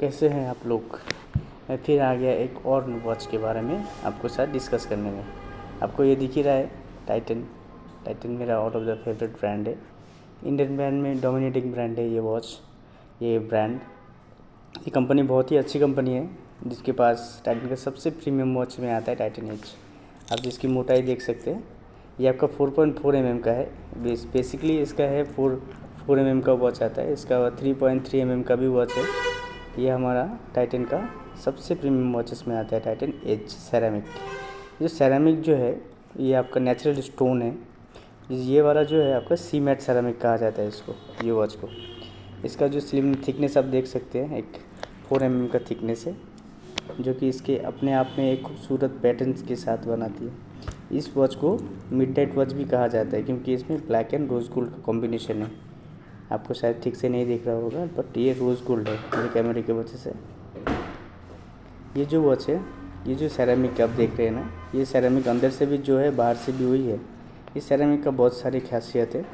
कैसे हैं आप लोग। मैं फिर आ गया एक और वॉच के बारे में आपको साथ डिस्कस करने में। आपको ये दिख ही रहा है टाइटन। टाइटन मेरा out of the favourite brand है। इंडियन ब्रांड में डोमिनेटिंग ब्रांड है ये वॉच। ये ब्रांड, ये कंपनी बहुत ही अच्छी कंपनी है जिसके पास टाइटन का सबसे प्रीमियम वॉच में आता है टाइटन एज। आप जिसकी मोटाई देख सकते हैं, ये आपका 4.4 mm का है। बेसिकली इसका है 4 mm का वॉच आता है। इसका 3.3 mm का भी वॉच है। ये हमारा टाइटन का सबसे प्रीमियम वॉचेस में आता है टाइटन एज सेरामिक। जो सेरामिक जो है ये आपका नेचुरल स्टोन है। ये वाला जो है आपका सी मैट सेरामिक कहा जाता है इसको, ये वॉच को। इसका जो स्लिम थिकनेस आप देख सकते हैं, एक 4 mm का थिकनेस है, जो कि इसके अपने आप में एक खूबसूरत पैटर्न्स के साथ बनाती है। इस वॉच को मिडनाइट वॉच भी कहा जाता है क्योंकि इसमें ब्लैक एंड रोज़ गोल्ड का कॉम्बिनेशन है। आपको शायद ठीक से नहीं दिख रहा होगा, बट ये रोज़ गोल्ड है मेरे कैमरे की वजह से। ये जो वॉच है, ये जो सेरामिक आप देख रहे हैं ना, ये सेरामिक अंदर से भी जो है बाहर से भी हुई है। इस सेरामिक का बहुत सारी खासियत है।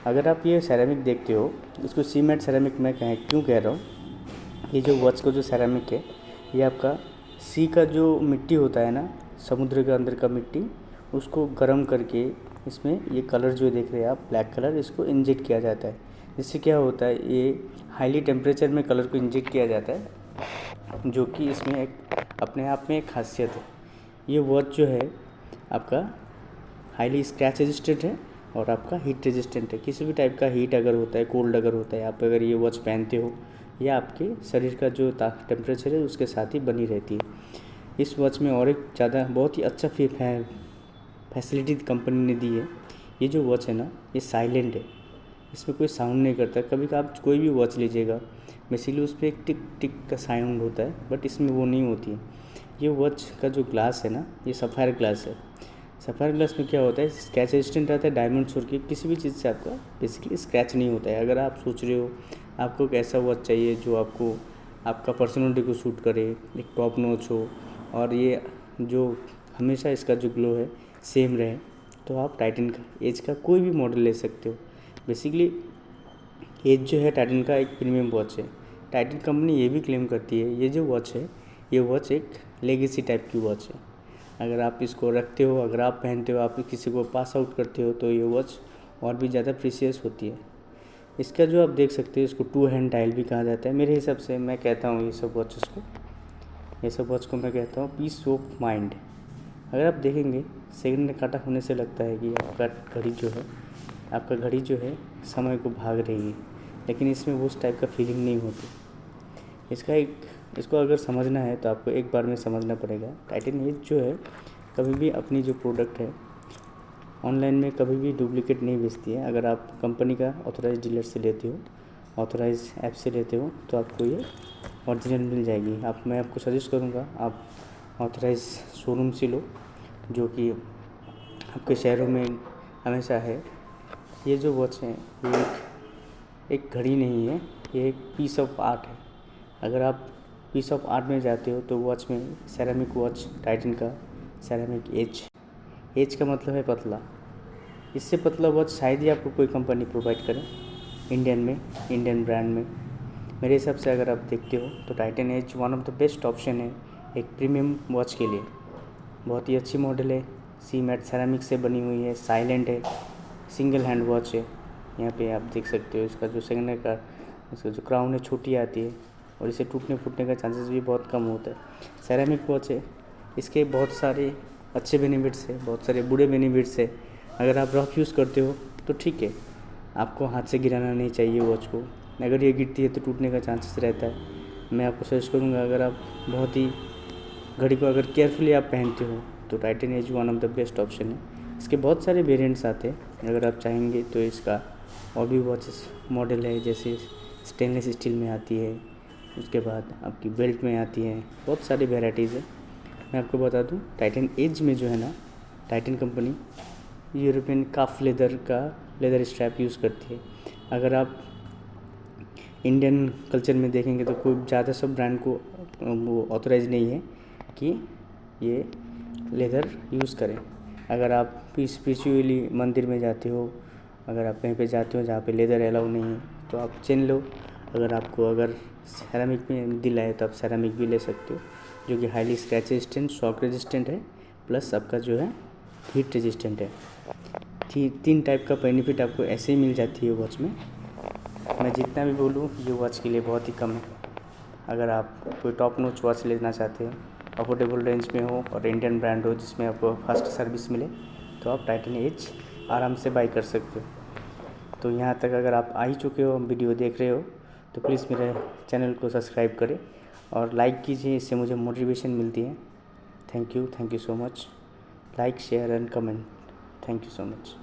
अगर आप ये सेरामिक देखते हो, इसको सीमेंट सेरामिक मैं क्यों कह रहा हूँ। ये जो वॉच का जो सेरामिक है, ये आपका सी का जो मिट्टी होता है ना, समुद्र के अंदर का मिट्टी, उसको गर्म करके इसमें ये कलर जो देख रहे हैं आप, ब्लैक कलर, इसको इंजेक्ट किया जाता है। इससे क्या होता है, ये हाईली टेम्परेचर में कलर को इंजेक्ट किया जाता है, जो कि इसमें एक अपने आप में एक खासियत है। ये वॉच जो है आपका हाईली स्क्रैच रेजिस्टेंट है और आपका हीट रेजिस्टेंट है। किसी भी टाइप का हीट अगर होता है, कोल्ड अगर होता है, आप अगर ये वॉच पहनते हो, या आपके शरीर का जो टेम्परेचर है उसके साथ ही बनी रहती है। इस वॉच में और एक ज़्यादा बहुत ही अच्छा फैसिलिटी कंपनी ने दी है। ये जो वॉच है ना, ये साइलेंट है, इसमें कोई साउंड नहीं करता। कभी आप कोई भी वॉच लीजिएगा, बेसिकली उस पर एक टिक टिक का साउंड होता है, बट इसमें वो नहीं होती है। ये वॉच का जो ग्लास है ना, ये सफ़ायर ग्लास है। सफ़ायर ग्लास में क्या होता है, स्क्रैच रेजिस्टेंट रहता है, डायमंड छोड़ के किसी भी चीज़ से आपका बेसिकली स्क्रैच नहीं होता है। अगर आप सोच रहे हो आपको एक ऐसा वॉच चाहिए जो आपको आपका पर्सनैलिटी को सूट करे, एक टॉप नॉच हो, और ये जो हमेशा इसका जो ग्लो है सेम रहे, तो आप टाइटन का एज का कोई भी मॉडल ले सकते हो। बेसिकली एज जो है टाइटन का एक प्रीमियम वॉच है। टाइटन कंपनी ये भी क्लेम करती है, ये जो वॉच है, ये वॉच एक लेगेसी टाइप की वॉच है। अगर आप इसको रखते हो, अगर आप पहनते हो, आप किसी को पास आउट करते हो, तो ये वॉच और भी ज़्यादा प्रीशियस होती है। इसका जो आप देख सकते हो, इसको 2 हैंड डायल भी कहा जाता है। मेरे हिसाब से मैं कहता हूँ ये सब वॉच को मैं कहता हूँ पीस ऑफ माइंड। अगर आप देखेंगे, सेकंड में काटा होने से लगता है कि आपका घड़ी जो है समय को भाग रही है, लेकिन इसमें वो उस टाइप का फीलिंग नहीं होती। इसको अगर समझना है तो आपको एक बार में समझना पड़ेगा। टाइटन एज जो है कभी भी अपनी जो प्रोडक्ट है ऑनलाइन में कभी भी डुप्लीकेट नहीं बेचती है। अगर आप कंपनी का ऑथराइज डीलर से लेते हो, ऑथराइज ऐप से लेते हो, तो आपको ये ओरिजिनल मिल जाएगी। मैं आपको सजेस्ट करूँगा आप ऑथराइज शोरूम से लो, जो कि आपके शहरों में हमेशा है। ये जो वॉच है, ये एक घड़ी नहीं है, ये एक पीस ऑफ आर्ट है। अगर आप पीस ऑफ आर्ट में जाते हो तो वॉच में सेरामिक वॉच टाइटन का सेरामिक एज का मतलब है पतला। इससे पतला वॉच शायद ही आपको कोई कंपनी प्रोवाइड करे इंडियन ब्रांड में। मेरे हिसाब से अगर आप देखते हो तो Titan as one of the best option है एक प्रीमियम वॉच के लिए। बहुत ही अच्छी मॉडल है, सी मैट सेरामिक से बनी हुई है, साइलेंट है, सिंगल हैंड वॉच है। यहाँ पे आप देख सकते हो इसका जो सेकंड का इसका जो क्राउन है छोटी आती है, और इसे टूटने फूटने का चांसेस भी बहुत कम होता है। सेरामिक वॉच है, इसके बहुत सारे अच्छे बेनिफिट्स है, बहुत सारे बुरे बेनिफिट्स है। अगर आप रफ यूज़ करते हो तो ठीक है, आपको हाथ से गिराना नहीं चाहिए वॉच को। अगर ये गिरती है तो टूटने का चांसेस रहता है। मैं आपको सजेस्ट करूँगा, अगर आप बहुत ही घड़ी को अगर केयरफुली आप पहनते हो तो Titan as one of the best option है। इसके बहुत सारे वेरिएंट्स आते हैं, अगर आप चाहेंगे तो इसका और भी वॉचेस मॉडल है, जैसे स्टेनलेस स्टील में आती है, उसके बाद आपकी बेल्ट में आती है, बहुत सारी वेराइटीज़ है। मैं आपको बता दूं, टाइटन एज में जो है ना, टाइटन कंपनी यूरोपियन काफ लेदर स्ट्रैप यूज़ करती है। अगर आप इंडियन कल्चर में देखेंगे तो कोई ज़्यादा सब ब्रांड को वो ऑथराइज नहीं है कि ये लेदर यूज़ करें। अगर आप स्पिरिचुअली मंदिर में जाते हो, अगर आप कहीं पे जाते हो जहाँ पे लेदर अलाउ नहीं है, तो आप चेन लो। अगर सेरामिक में दिल है तो आप सेरामिक भी ले सकते हो, जो कि highly scratch resistant, shock resistant है, प्लस आपका जो है हीट रेजिस्टेंट है। तीन टाइप का बेनिफिट आपको ऐसे ही मिल जाती है वॉच में। मैं जितना भी बोलूँ ये वॉच के लिए बहुत ही कम है। अगर आप कोई टॉप नॉच वॉच लेना चाहते हैं, अफोर्डेबल रेंज में हो और इंडियन ब्रांड हो जिसमें आपको फास्ट सर्विस मिले, तो आप टाइटन एज आराम से बाई कर सकते हो। तो यहाँ तक अगर आप आ ही चुके हो, वीडियो देख रहे हो, तो प्लीज़ मेरे चैनल को सब्सक्राइब करें और लाइक कीजिए, इससे मुझे मोटिवेशन मिलती है। Thank you so much. Like, share and comment. Thank you so much.